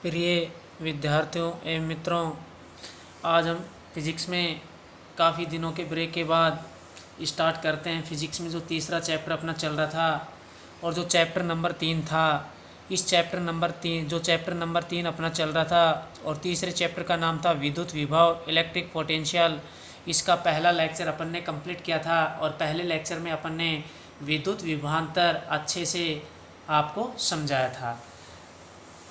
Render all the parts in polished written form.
प्रिय विद्यार्थियों एवं मित्रों, आज हम फिज़िक्स में काफ़ी दिनों के ब्रेक के बाद स्टार्ट करते हैं। फिज़िक्स में जो तीसरा चैप्टर अपना चल रहा था और जो चैप्टर नंबर 3 था, इस चैप्टर नंबर 3 अपना चल रहा था और तीसरे चैप्टर का नाम था विद्युत विभव, इलेक्ट्रिक पोटेंशियल। इसका पहला लेक्चर अपन ने कंप्लीट किया था और पहले लेक्चर में अपन ने विद्युत विभवांतर अच्छे से आपको समझाया था।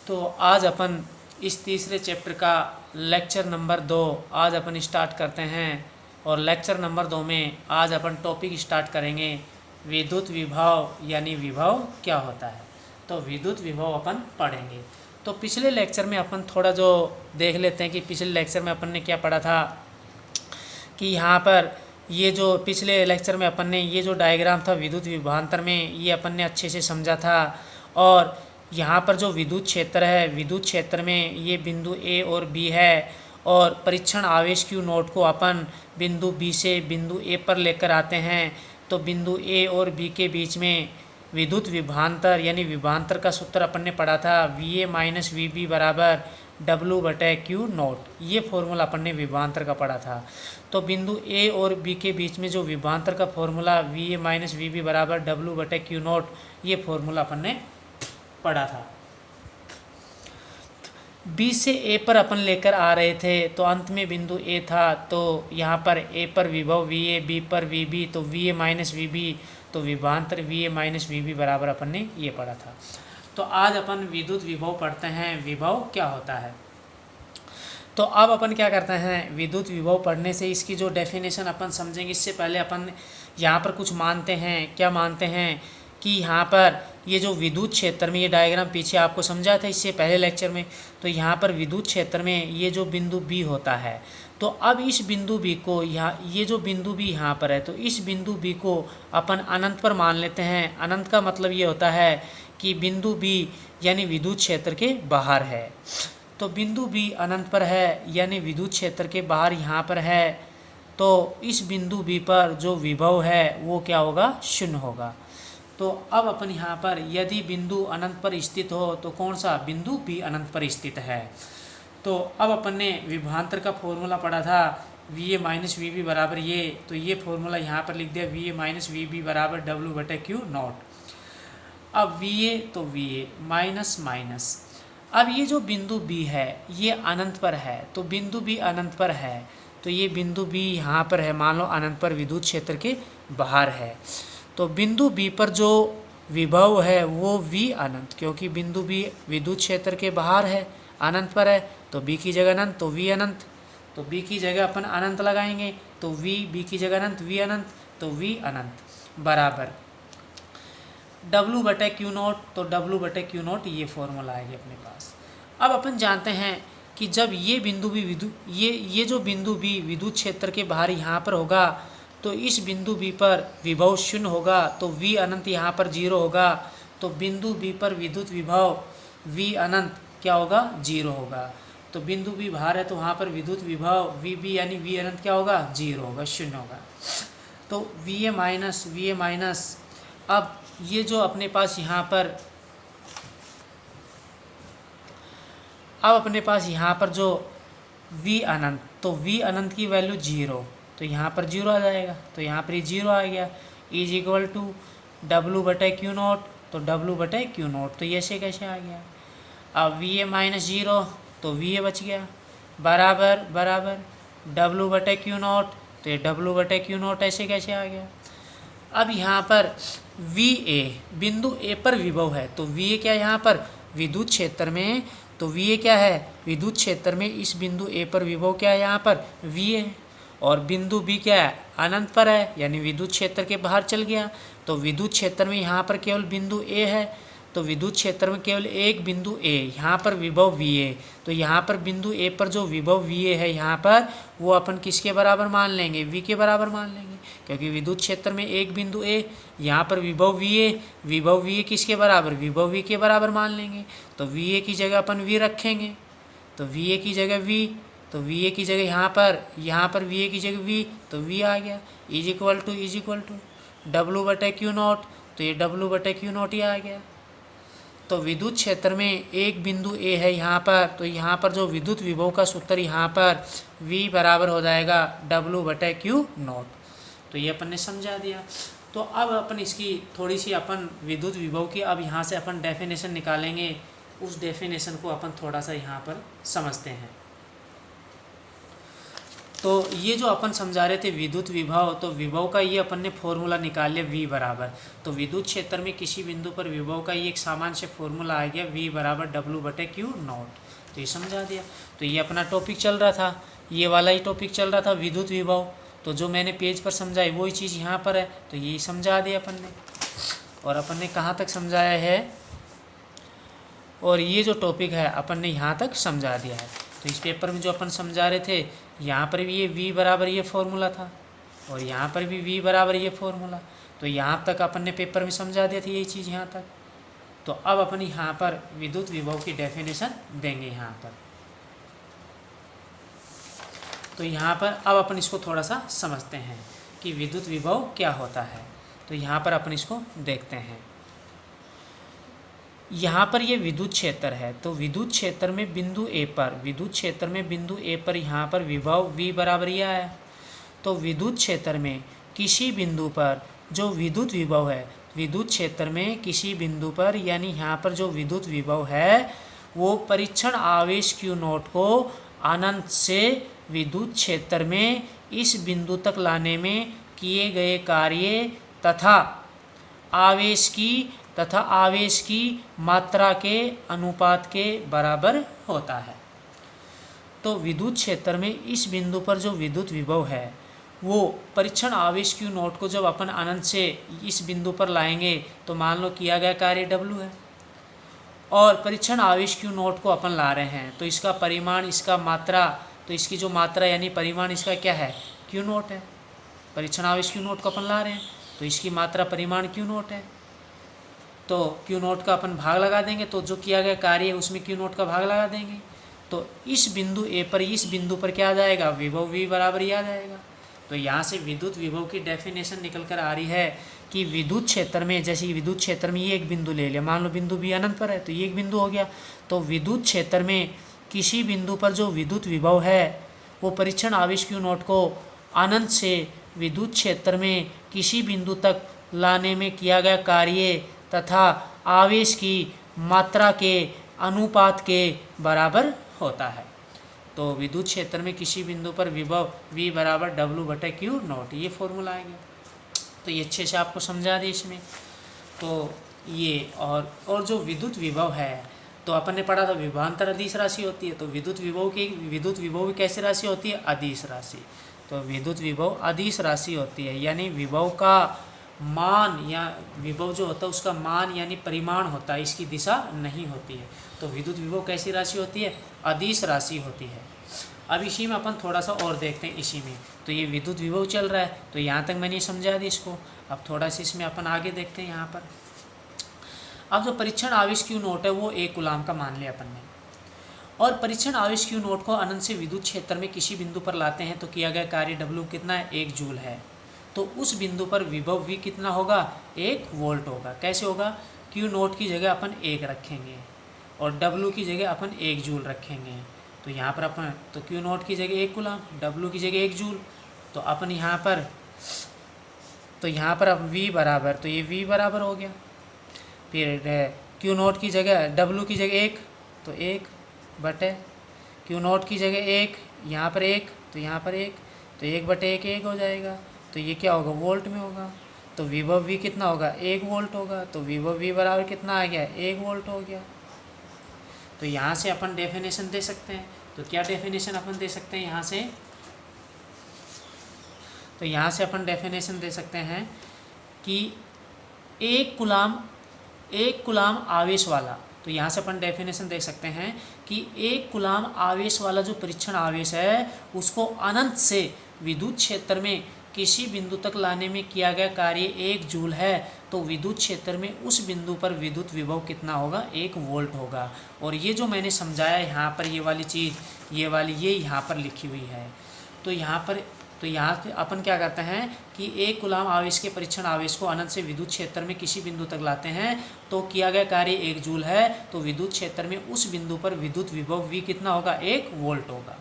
तो आज अपन इस तीसरे चैप्टर का लेक्चर नंबर 2 आज अपन स्टार्ट करते हैं और लेक्चर नंबर 2 में आज अपन टॉपिक स्टार्ट करेंगे विद्युत विभव, यानी विभव क्या होता है। तो विद्युत विभव अपन पढ़ेंगे। तो पिछले लेक्चर में अपन थोड़ा जो देख लेते हैं कि पिछले लेक्चर में अपन ने क्या पढ़ा था कि यहाँ पर ये जो पिछले लेक्चर में अपन ने ये जो डायग्राम था विद्युत विभवांतर में, ये अपन ने अच्छे से समझा था। और यहाँ पर जो विद्युत क्षेत्र है, विद्युत क्षेत्र में ये बिंदु ए और बी है और परीक्षण आवेश Q नोट को अपन बिंदु बी से बिंदु ए पर लेकर आते हैं। तो बिंदु ए और बी के बीच में विद्युत विभवांतर यानी विभवांतर का सूत्र अपन ने पढ़ा था VA माइनस VB बराबर W/Q नोट। ये फॉर्मूला अपन ने विभवांतर का पढ़ा था। तो बिंदु ए और बी के बीच में जो विभवांतर का फॉर्मूला VA माइनस VB बराबर W/Q नोट, ये फॉर्मूला अपन ने पढ़ा था। बी से ए पर अपन लेकर आ रहे थे तो अंत में बिंदु ए था, तो यहाँ पर ए पर विभव VA, बी पर VB, तो VA माइनस VB, तो विभवांतर VA माइनस VB बराबर अपन ने ये पढ़ा था। तो आज अपन विद्युत विभव पढ़ते हैं, विभव क्या होता है। तो अब अपन क्या करते हैं, विद्युत विभव पढ़ने से इसकी जो डेफिनेशन अपन समझेंगे, इससे पहले अपन यहाँ पर कुछ मानते हैं। क्या मानते हैं कि यहाँ पर ये जो विद्युत क्षेत्र में, ये डायग्राम पीछे आपको समझा था इससे पहले लेक्चर में, तो यहाँ पर विद्युत क्षेत्र में ये जो बिंदु बी होता है, तो अब इस बिंदु बी को ये जो बिंदु बी यहाँ पर है, तो इस बिंदु बी को अपन अनंत पर मान लेते हैं। अनंत का मतलब ये होता है कि बिंदु बी यानी विद्युत क्षेत्र के बाहर है। तो बिंदु बी अनंत पर है यानी विद्युत क्षेत्र के बाहर यहाँ पर है, तो इस बिंदु बी पर जो विभव है वो क्या होगा, शून्य होगा। तो अब अपन यहाँ पर यदि बिंदु अनंत पर स्थित हो तो कौन सा, बिंदु बी अनंत पर स्थित है। तो अब अपन ने विभवांतर का फॉर्मूला पढ़ा था VA माइनस VB बराबर ये, तो ये फॉर्मूला यहाँ पर लिख दिया VA माइनस VB बराबर W/Q नॉट। अब VA तो VA माइनस माइनस, अब ये जो बिंदु B है ये अनंत पर है, तो बिंदु B अनंत पर है, तो ये बिंदु B यहाँ पर है, मान लो अनंत पर विद्युत क्षेत्र के बाहर है। तो बिंदु बी पर जो विभव है वो V अनंत, क्योंकि बिंदु बी विद्युत क्षेत्र के बाहर है, अनंत पर है, तो B की जगह अनंत, तो V अनंत। तो B की जगह अपन अनंत लगाएंगे, तो B की जगह अनंत, V अनंत, तो V अनंत बराबर W/Q नोट। तो W/Q नोट ये फॉर्मूला आएगी अपने पास। अब अपन जानते हैं कि जब ये बिंदु भी ये जो बिंदु बी विद्युत क्षेत्र के बाहर यहाँ पर होगा, तो इस बिंदु बी पर विभव शून्य होगा, तो V अनंत यहाँ पर 0 होगा। तो बिंदु बी पर विद्युत विभव V अनंत क्या होगा, 0 होगा। तो बिंदु बी बाहर है तो वहाँ पर विद्युत विभव VB यानी V अनंत क्या होगा, 0 होगा, शून्य होगा। तो VA माइनस, अब ये जो अपने पास यहाँ पर जो V अनंत, तो V अनंत की वैल्यू 0, तो यहाँ पर 0 आ जाएगा, तो यहाँ पर ये 0 आ गया। Is equal to W/Q note, तो W/Q नोट तो ये ऐसे कैसे आ गया। अब VA माइनस 0, तो VA बच गया, बराबर W/Q नोट, तो ये W/Q नोट ऐसे कैसे आ गया। अब यहाँ पर VA बिंदु A पर विभव है, तो VA क्या यहाँ पर विद्युत क्षेत्र में, तो VA क्या है विद्युत क्षेत्र में, इस बिंदु A पर विभव क्या है यहाँ पर VA, और बिंदु B क्या है अनंत पर है यानी विद्युत क्षेत्र के बाहर चल गया। तो विद्युत क्षेत्र में यहाँ पर केवल बिंदु A है, तो विद्युत क्षेत्र में केवल एक बिंदु A, यहाँ पर विभव VA, तो यहाँ पर बिंदु A पर जो विभव VA है यहाँ पर, वो अपन किसके बराबर मान लेंगे, V के बराबर मान लेंगे, क्योंकि विद्युत क्षेत्र में एक बिंदु A, यहाँ पर विभव VA किसके बराबर, विभव V के बराबर मान लेंगे। तो VA की जगह अपन V रखेंगे, तो VA की जगह V, तो VA की जगह यहाँ पर VA की जगह V, तो V आ गया। Is equal to W/Q note, तो ये W/Q नोट ही आ गया। तो विद्युत क्षेत्र में एक बिंदु ए है यहाँ पर, तो यहाँ पर जो विद्युत विभव का सूत्र यहाँ पर V बराबर हो जाएगा W/Q0। तो ये अपन ने समझा दिया। तो अब अपन इसकी थोड़ी सी अपन विद्युत विभव की अब यहाँ से अपन डेफिनेशन निकालेंगे, उस डेफिनेशन को अपन थोड़ा सा यहाँ पर समझते हैं। तो ये जो अपन समझा रहे थे विद्युत विभव, तो विभव का ये अपन ने फॉर्मूला निकाल लिया V बराबर, तो विद्युत क्षेत्र में किसी बिंदु पर विभव का ये एक सामान्य से फॉर्मूला आ गया V बराबर W/Q0। तो ये समझा दिया। तो ये अपना टॉपिक चल रहा था, ये वाला ही टॉपिक चल रहा था विद्युत विभव। तो जो मैंने पेज पर समझाई वही चीज़ यहाँ पर है, तो ये समझा दिया अपन ने। और अपन ने कहाँ तक समझाया है, और ये जो टॉपिक है अपन ने यहाँ तक समझा दिया है। तो इस पेपर में जो अपन समझा रहे थे, यहाँ पर भी ये V बराबर ये फॉर्मूला था, और यहाँ पर भी V बराबर ये फॉर्मूला। तो यहाँ तक अपन ने पेपर में समझा दिया था यही चीज़ यहाँ तक। तो अब अपन यहाँ पर विद्युत विभव की डेफिनेशन देंगे यहाँ पर। तो यहाँ पर अब अपन इसको थोड़ा सा समझते हैं कि विद्युत विभव क्या होता है। तो यहाँ पर अपन इसको देखते हैं। यहाँ पर ये विद्युत क्षेत्र है, तो विद्युत क्षेत्र में बिंदु ए पर, विद्युत क्षेत्र में बिंदु ए पर यहाँ पर विभव V बराबर यह है। तो विद्युत क्षेत्र में किसी बिंदु पर जो विद्युत विभव है, विद्युत क्षेत्र में किसी बिंदु पर यानी यहाँ पर जो विद्युत विभव है वो परीक्षण आवेश Q0 को अनंत से विद्युत क्षेत्र में इस बिंदु तक लाने में किए गए कार्य तथा आवेश की मात्रा के अनुपात के बराबर होता है। तो विद्युत क्षेत्र में इस बिंदु पर जो विद्युत विभव है वो परीक्षण आवेश Q0 को जब अपन अनंत से इस बिंदु पर लाएंगे तो मान लो किया गया कार्य W है, और परीक्षण आवेश Q0 को अपन ला रहे हैं, तो इसका परिमाण, इसका मात्रा, तो इसकी जो मात्रा यानी परिमाण इसका क्या है, Q0 है। परीक्षण आवेश Q0 को अपन ला रहे हैं तो इसकी मात्रा परिमाण Q0 है। तो Q0 का अपन भाग लगा देंगे, तो जो किया गया कार्य है उसमें Q0 का भाग लगा देंगे। तो इस बिंदु ए पर, इस बिंदु पर क्या आ जाएगा, विभव V बराबर ही आ जाएगा। तो यहाँ से विद्युत विभव की डेफिनेशन निकल कर आ रही है कि विद्युत क्षेत्र में, जैसे विद्युत क्षेत्र में ये एक बिंदु ले लिया, मान लो बिंदु B अनंत पर है, तो ये एक बिंदु हो गया। तो विद्युत क्षेत्र में किसी बिंदु पर जो विद्युत विभव है वो परीक्षण आवेश Q0 को अनंत से विद्युत क्षेत्र में किसी बिंदु तक लाने में किया गया कार्य तथा आवेश की मात्रा के अनुपात के बराबर होता है। तो विद्युत क्षेत्र में किसी बिंदु पर विभव V बराबर W/Q0, ये फॉर्मूला आएगा। तो ये अच्छे से आपको समझा दिया इसमें। तो ये और जो विद्युत विभव है, तो अपन ने पढ़ा था विभवांतर अदिश राशि होती है। तो विद्युत विभव की कैसी राशि होती है, अदिश राशि। तो विद्युत विभव अदिश राशि होती है, यानी विभव का मान या विभव जो होता है उसका मान यानी परिमाण होता है, इसकी दिशा नहीं होती है। तो विद्युत विभव कैसी राशि होती है, अदिश राशि होती है। अब इसी में अपन थोड़ा सा और देखते हैं इसी में। तो ये विद्युत विभव चल रहा है, तो यहाँ तक मैंने समझा दी इसको। अब थोड़ा सा इसमें अपन आगे देखते हैं यहाँ पर। अब जो परीक्षण आवेश Q0 है वो 1 कूलाम का मान लिया अपन ने, और परीक्षण आवेश Q0 को अनंत से विद्युत क्षेत्र में किसी बिंदु पर लाते हैं तो किया गया कार्य W कितना है, 1 जूल है। तो उस बिंदु पर विभव V कितना होगा, 1 वोल्ट होगा। कैसे होगा, Q0 की जगह अपन 1 रखेंगे और W की जगह अपन 1 जूल रखेंगे। तो यहाँ पर अपन, तो Q0 की जगह 1 कूलाम, W की जगह 1 जूल। तो अपन यहाँ पर, तो यहाँ पर अब V बराबर, तो ये V बराबर हो गया। फिर Q0 की जगह W की जगह 1, तो 1 बटे Q0 की जगह 1, यहाँ पर 1, तो यहाँ पर 1, तो 1 बटे 1 1 हो जाएगा। तो ये क्या होगा, वोल्ट में होगा। तो विभव V कितना होगा, 1 वोल्ट होगा। तो विभव V बराबर कितना आ गया, 1 वोल्ट हो गया। तो यहाँ से अपन डेफिनेशन दे सकते हैं। तो क्या डेफिनेशन अपन दे सकते हैं यहाँ से, तो यहाँ से अपन डेफिनेशन दे सकते हैं कि 1 कूलाम आवेश वाला, तो यहाँ से अपन डेफिनेशन दे सकते हैं कि 1 कूलाम आवेश वाला जो परीक्षण आवेश है उसको अनंत से विद्युत क्षेत्र में किसी बिंदु तक लाने में किया गया कार्य 1 जूल है। तो विद्युत क्षेत्र में उस बिंदु पर विद्युत विभव कितना होगा, 1 वोल्ट होगा। और ये जो मैंने समझाया यहाँ पर, ये वाली चीज़, ये वाली ये यहाँ पर लिखी हुई है। तो यहाँ पर तो यहाँ पे अपन क्या करते हैं कि 1 कूलाम आवेश के परीक्षण आवेश को अनंत से विद्युत क्षेत्र में किसी बिंदु तक लाते हैं तो किया गया कार्य 1 जूल है, तो विद्युत क्षेत्र में उस बिंदु पर विद्युत विभव V कितना होगा, 1 वोल्ट होगा।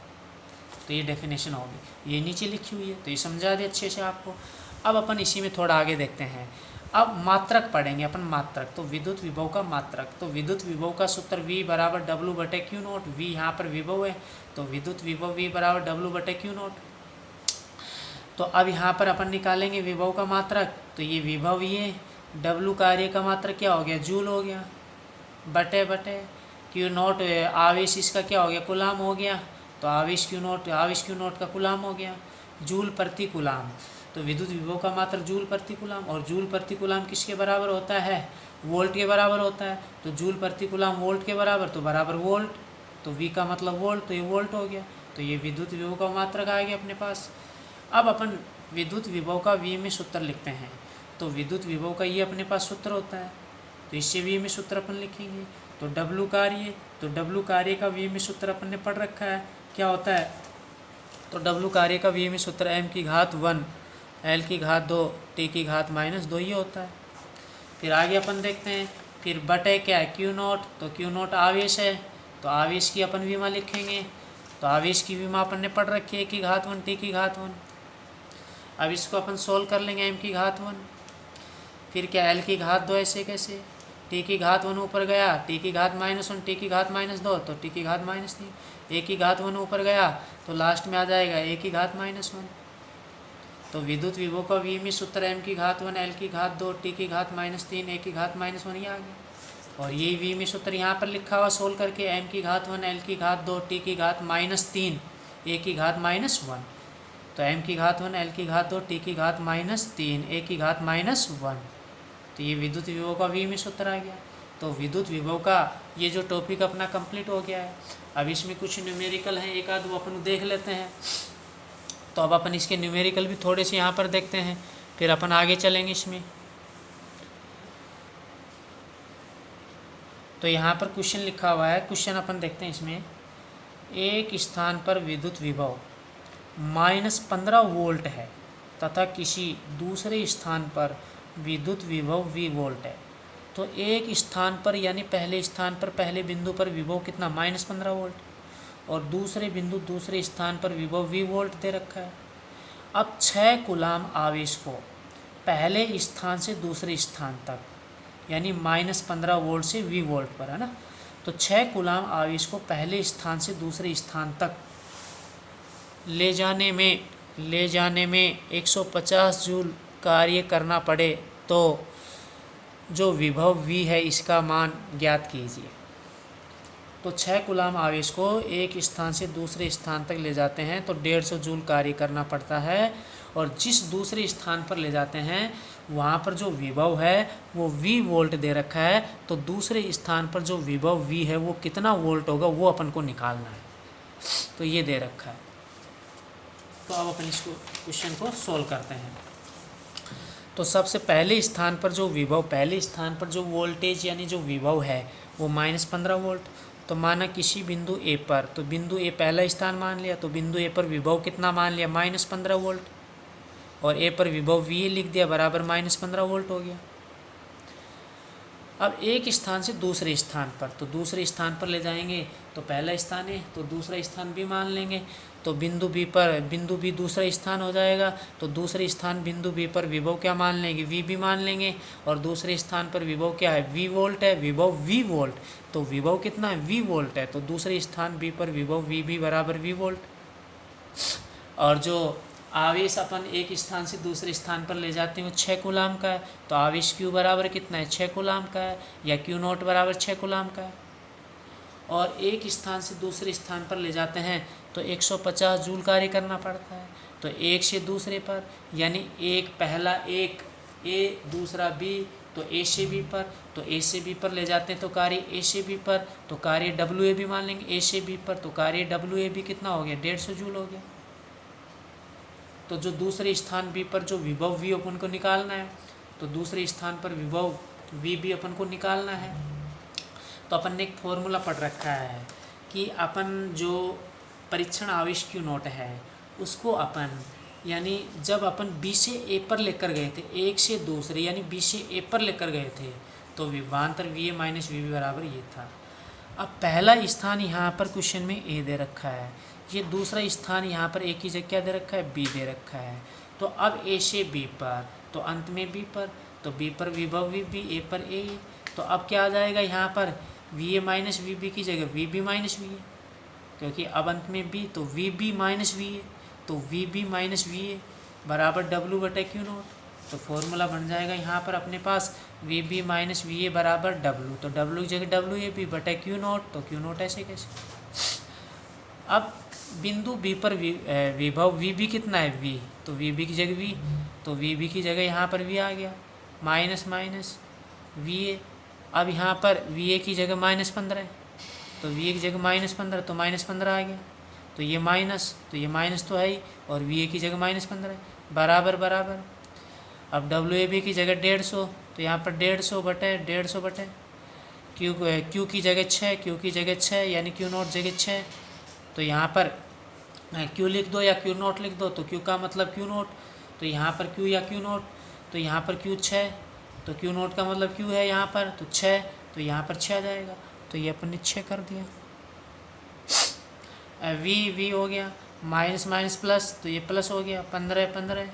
तो ये डेफिनेशन होगी, ये नीचे लिखी हुई है, तो ये समझा दे अच्छे से आपको। अब अपन इसी में थोड़ा आगे देखते हैं। अब मात्रक पढ़ेंगे अपन, मात्रक। तो विद्युत विभव का मात्रक, तो विद्युत विभव का सूत्र V बराबर W/Q0। V यहाँ पर विभव है, तो विद्युत विभव V बराबर W/Q0। तो अब यहाँ पर अपन निकालेंगे विभव का मात्रक, तो ये विभव, ये W कार्य का मात्रक क्या हो गया, जूल हो गया, बटे Q0 आवेश इसका क्या हो गया, कूलाम हो गया। तो आवेश Q0 का कूलाम हो गया, जूल प्रति कूलाम। तो विद्युत विभव का मात्रक जूल प्रति कूलाम, और जूल प्रति कूलाम किसके बराबर होता है, वोल्ट के बराबर होता है। तो जूल प्रति कूलाम वोल्ट के बराबर, तो बराबर वोल्ट, तो V का मतलब वोल्ट, तो ये वोल्ट हो गया। तो ये विद्युत विभव का मात्रक आ गया अपने पास। अब अपन विद्युत विभव का V में सूत्र लिखते हैं। तो विद्युत विभव का ये अपने पास सूत्र होता है, तो इससे V में सूत्र अपन लिखेंगे। तो W कार्य, तो W कार्य का V में सूत्र अपन ने पढ़ रखा है, क्या होता है। तो W कार्य का V में सूत्र m⁻1 L⁻2 T⁻−2 ये होता है। फिर आगे अपन देखते हैं, फिर बटे क्या है, Q0। तो Q0 आवेश है, तो आवेश की अपन विमा लिखेंगे। तो आवेश की विमा अपन ने पढ़ रखी है m⁻1 T⁻1। अब इसको अपन सोल्व कर लेंगे m⁻1। फिर क्या L⁻2 ऐसे कैसे, T⁻1 ऊपर गया, T⁻−1 T⁻−2 तो T⁻−3, A⁻1 ऊपर गया तो लास्ट में आ जाएगा A⁻−1। तो विद्युत विभव का V में सूत्र m⁻1 L⁻2 T⁻−3 A⁻−1 ये आ गया। और ये V में सूत्र यहाँ पर लिखा हुआ सोल्व करके m⁻1 L⁻2 T⁻−3 A⁻−1। तो m⁻1 L⁻2 T⁻−3 A⁻−1। तो ये विद्युत विभव का V में सूत्र आ गया। तो विद्युत विभव का ये जो टॉपिक अपना कंप्लीट हो गया है। अब इसमें कुछ न्यूमेरिकल हैं, एक आध वो अपन देख लेते हैं। तो अब अपन इसके न्यूमेरिकल भी थोड़े से यहाँ पर देखते हैं, फिर अपन आगे चलेंगे इसमें। तो यहाँ पर क्वेश्चन लिखा हुआ है, क्वेश्चन अपन देखते हैं इसमें। एक स्थान पर विद्युत विभव -15 वोल्ट है तथा किसी दूसरे स्थान पर विद्युत विभव V वोल्ट है। तो एक स्थान पर यानी पहले स्थान पर, पहले बिंदु पर विभव कितना, -15 वोल्ट, और दूसरे स्थान पर विभव V वोल्ट दे रखा है। अब 6 कूलाम आवेश को पहले स्थान से दूसरे स्थान तक, यानी -15 वोल्ट से V वोल्ट पर, है ना। तो 6 कूलाम आवेश को पहले स्थान से दूसरे स्थान तक ले जाने में 150 जूल कार्य करना पड़े तो जो विभव V है इसका मान ज्ञात कीजिए। तो 6 कूलाम आवेश को एक स्थान से दूसरे स्थान तक ले जाते हैं तो 150 जूल कार्य करना पड़ता है, और जिस दूसरे स्थान पर ले जाते हैं वहाँ पर जो विभव है वो V वोल्ट दे रखा है। तो दूसरे स्थान पर जो विभव V है वो कितना वोल्ट होगा वो अपन को निकालना है, तो ये दे रखा है। तो अब अपन इसको क्वेश्चन को सोल्व करते हैं। तो सबसे पहले स्थान पर जो विभव, पहले स्थान पर जो वोल्टेज यानी जो विभव है वो -15 वोल्ट। तो माना किसी बिंदु A पर, तो बिंदु A पहला स्थान मान लिया, तो बिंदु A पर विभव कितना मान लिया, -15 वोल्ट, और A पर विभव V लिख दिया बराबर -15 वोल्ट हो गया। अब एक स्थान से दूसरे स्थान पर, तो दूसरे स्थान पर ले जाएंगे तो पहला स्थान है तो दूसरा स्थान भी मान लेंगे। तो बिंदु B दूसरा स्थान हो जाएगा, तो दूसरे स्थान बिंदु B पर विभव क्या मान लेंगे, V भी मान लेंगे, और दूसरे स्थान पर विभव क्या है, V वोल्ट है, विभव V वोल्ट, तो विभव कितना है, V वोल्ट है, तो दूसरे स्थान B पर विभव V भी बराबर V वोल्ट। और जो आवेश अपन एक स्थान से दूसरे स्थान पर ले जाते हैं वो 6 कूलाम का है, तो आवेश Q बराबर कितना है, 6 कूलाम का है, या Q0 बराबर 6 कूलाम का है। और एक स्थान से दूसरे स्थान पर ले जाते हैं तो 150 जूल कार्य करना पड़ता है। तो एक से दूसरे पर, यानी एक पहला एक A दूसरा B, तो A से B पर, तो A से B पर ले जाते हैं तो कार्य A से B पर, तो कार्य WA भी मान लेंगे A से B पर, तो कार्य WA भी कितना हो गया, 150 जूल हो गया। तो जो दूसरे स्थान B पर जो विभव V अपन को निकालना है, तो दूसरे स्थान पर विभव V भी अपन को निकालना है। तो अपन ने एक फॉर्मूला पढ़ रखा है कि अपन जो परीक्षण आवेश Q0 है उसको अपन यानी जब अपन बी से ए पर लेकर गए थे, एक से दूसरे यानी बी से ए पर लेकर गए थे, तो विभवांतर V A minus V B बराबर ये था। अब पहला स्थान यहाँ पर क्वेश्चन में ए दे रखा है, ये दूसरा स्थान यहाँ पर ए की जगह क्या दे रखा है, बी दे रखा है। तो अब ए से बी पर, तो अंत में बी पर, तो बी पर विभव वी बी, ए पर ए। तो अब क्या आ जाएगा यहाँ पर, V A minus V B की जगह V B minus V A, क्योंकि अब अंत में बी, तो V B minus V A, तो V B minus V A बराबर डब्लू बटे क्यू नॉट। तो फॉर्मूला बन जाएगा यहाँ पर अपने पास V B minus V A बराबर डब्लू, तो डब्लू की जगह डब्लू ए बी बटे क्यू नॉट, तो क्यू नॉट ऐसे कैसे। अब बिंदु बी पर विभव वी बी कितना है, वी, तो वी बी की जगह वी, तो वी बी की जगह यहाँ पर वी आ गया, माइनस माइनस वी ए। अब यहाँ पर वी ए की जगह -15, तो वी ए की जगह -15, तो -15 आ गया, तो ये माइनस, तो ये माइनस तो है ही, और वी ए की जगह -15 बराबर बराबर। अब डब्ल्यू ए बी की जगह 150, तो यहाँ पर 150 बटे 150 बटे क्यू की जगह 6, क्यू की जगह 6 यानी क्यू नॉट जगह 6, तो यहाँ पर क्यू लिख दो या क्यू नॉट लिख दो, तो क्यू का मतलब क्यू नॉट, तो यहाँ पर क्यू या क्यू नॉट, तो यहाँ पर क्यू 6, तो क्यू नॉट का मतलब क्यू है यहाँ पर, तो 6, तो यहाँ पर 6 आ जाएगा, तो ये अपन ने 6 कर दिया। वी हो गया, माइनस माइनस प्लस, तो ये प्लस हो गया, 15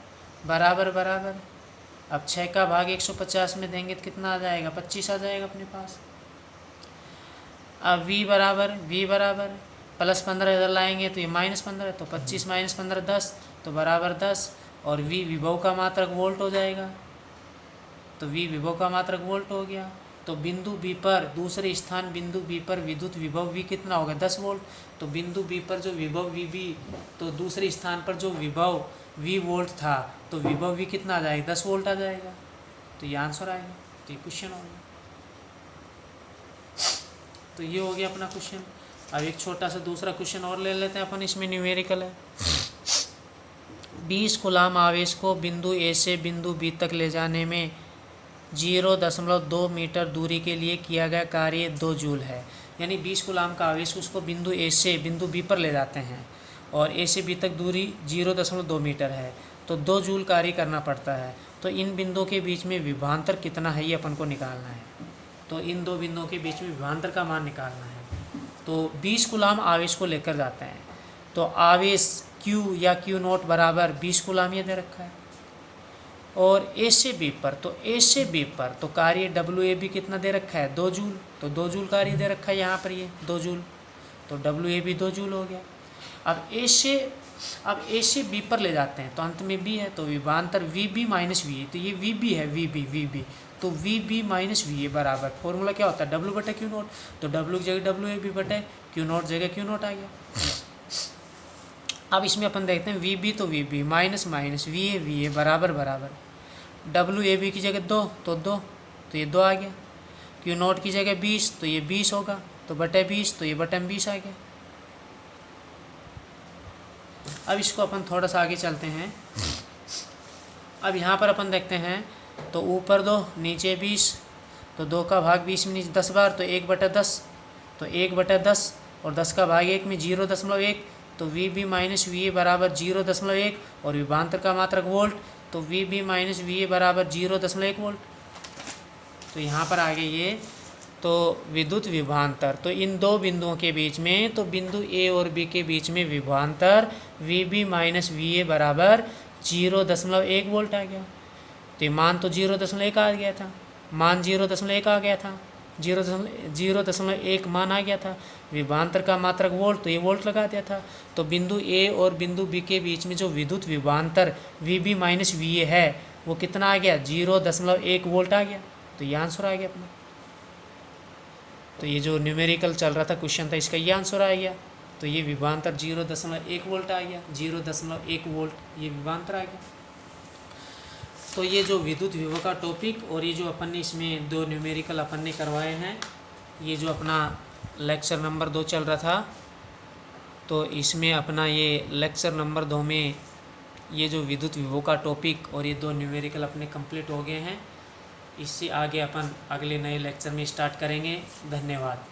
बराबर बराबर। अब 6 का भाग 150 में देंगे तो कितना आ जाएगा, 25 आ जाएगा अपने पास। अब वी बराबर प्लस 15 इधर लाएंगे तो ये -15, तो 25 माइनस 15 10, तो बराबर 10, और वी विभव का मात्रक वोल्ट हो जाएगा, तो वी विभव का मात्रक वोल्ट हो गया। तो बिंदु बी पर, दूसरे स्थान बिंदु बी पर विद्युत विभव वी कितना होगा, 10 वोल्ट। तो बिंदु बी पर जो विभव वी बी, तो दूसरे स्थान पर जो विभव वी वोल्ट था, तो विभव वी कितना आ जाएगा, 10 वोल्ट आ जाएगा, तो ये आंसर आएगा। तो ये क्वेश्चन हो गया। तो ये हो गया अपना क्वेश्चन। अब एक छोटा सा दूसरा क्वेश्चन और ले लेते हैं अपन, इसमें न्यूमेरिकल है। 20 कूलाम आवेश को बिंदु ए से बिंदु बी तक ले जाने में 0.2 मीटर दूरी के लिए किया गया कार्य 2 जूल है। यानी 20 कूलाम का आवेश उसको बिंदु ए से बिंदु बी पर ले जाते हैं, और ए से बी तक दूरी 0.2 मीटर है, तो 2 जूल कार्य करना पड़ता है। तो इन बिंदुओं के बीच में विभवांतर कितना है, ये अपन को निकालना है। तो इन 2 बिंदुओं के बीच में विभवांतर का मान निकालना है। तो 20 कूलाम आवेश को लेकर जाते हैं, तो आवेश Q या Q नॉट बराबर 20 कूलाम ये दे रखा है। और ए से बी पर, तो ए से बी पर तो कार्य डब्ल्यू ए बी कितना दे रखा है, 2 जूल, तो 2 जूल कार्य दे रखा है यहाँ पर, ये 2 जूल, तो डब्ल्यू ए बी 2 जूल हो गया। अब ए से बी पर ले जाते हैं, तो अंत में बी है, तो विभवांतर V B minus V A, तो ये वी बी है, वी बी, तो V B minus V A बराबर, फॉर्मूला क्या होता है, डब्ल्यू बटे क्यू नॉट, तो डब्ल्यू की जगह डब्ल्यू ए बी बटे क्यू नॉट जगह क्यू नॉट आ गया। अब इसमें अपन देखते हैं वी बी, तो V B minus minus V A बराबर बराबर, डब्ल्यू ए बी की जगह 2, तो 2, तो ये 2 आ गया, क्यू नॉट की जगह 20, तो ये 20 होगा, तो बटे 20, तो ये बटे 20 आ गया। अब इसको अपन थोड़ा सा आगे चलते हैं। अब यहाँ पर अपन देखते हैं, तो ऊपर 2 नीचे 20, तो 2 का भाग 20 में नीचे 10 बार, तो 1/10, तो 1/10, और 10 का भाग 1 में 0.1, तो V B minus V A बराबर 0.1, और विभवांतर का मात्रक वोल्ट, तो V B minus V A बराबर 0.1 वोल्ट। तो यहाँ पर आगे ये, तो विद्युत विभवांतर, तो इन 2 बिंदुओं के बीच में, तो बिंदु ए और बी के बीच में विभवांतर V B minus V A बराबर 0.1 वोल्ट आ गया। तो ये मान तो 0.1 आ गया था, मान 0.1 आ गया था, 0.1 मान आ गया था। विभवांतर का मात्रक वोल्ट, तो ये वोल्ट लगा दिया था। तो बिंदु ए और बिंदु बी के बीच में जो विद्युत विभवांतर V B minus V A है, वो कितना आ गया, 0.1 वोल्ट आ गया। तो ये आंसर आ गया अपना। तो ये जो न्यूमेरिकल चल रहा था क्वेश्चन था, इसका ये आंसर आ गया। तो ये विभवांतर 0.1 वोल्ट आ गया, 0.1 वोल्ट ये विभवांतर आ गया। तो ये जो विद्युत विभव का टॉपिक, और ये जो अपन ने इसमें 2 न्यूमेरिकल अपन ने करवाए हैं, ये जो अपना लेक्चर नंबर 2 चल रहा था, तो इसमें अपना ये लेक्चर नंबर 2 में ये जो विद्युत विभव का टॉपिक और ये 2 न्यूमेरिकल अपने कंप्लीट हो गए हैं। इससे आगे अपन अगले नए लेक्चर में स्टार्ट करेंगे। धन्यवाद।